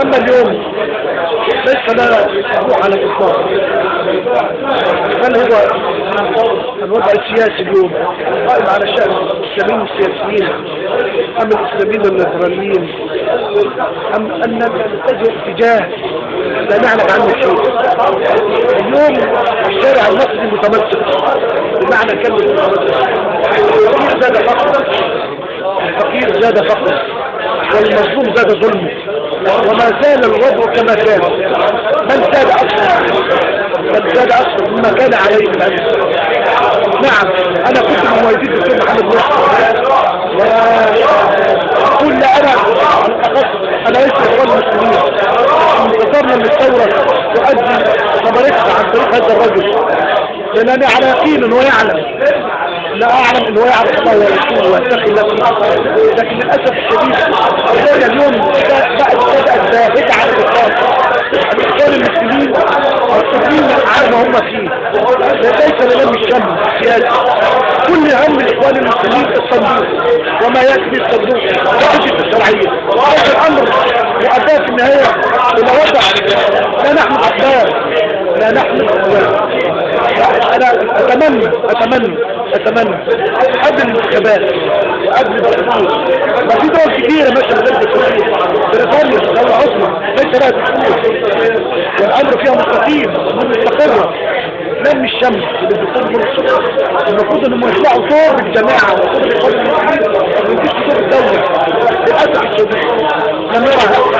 أما اليوم ليس لنا روح على الإطلاق، بل هو الوضع السياسي اليوم قائم على شأن الإسلاميين السياسيين أم الإسلاميين الليبراليين أم أن نتجه اتجاه لا نعلم عنه شيء. اليوم الشارع المصري متمسك بمعنى كلمة متمسك. الفقير زاد فقر، الفقير زاد فقر، والمظلوم زاد ظلمه، وما زال الوضع كما كان، بل زاد أكثر مما كان عليه الأمس. نعم أنا كنت من مواليد الدكتور محمد نصر، وأقول لا أنا ليس إخوان المسلمين انتصرنا من الثورة تؤدي ثمرتها عن طريق هذا الرجل، لأنني على يقين أنه يعلم، لا أعلم أنه يعرف الله ورسوله ويتقي الله، لكن للأسف الشديد اليوم بدأت زاهدة على الإطلاق. الإخوان المسلمين مستقيمين على ما هم فيه، ليس لهم الشم السياسي، كل هم الإخوان المسلمين الصندوق وما يأتي بالصندوق وحجة الشرعية. هذا الأمر مؤداه في النهاية إلى وضع لا نحمل أقدار، لا نحمل أقدار. أنا أتمنى قبل الانتخابات وقبل الدستور، وفي دول كبيرة ماشية ضد الدستور، بريطانيا دولة عظمى ليس لها دستور والأمر فيها مستقيم ومستقرة، لم الشمس بالدستور مرسل. المفروض انهم يطلعوا دور الجماعة ودور الإخوان المسلمين ويجيش دور الدولة. للأسف الشديد لم نرى حتى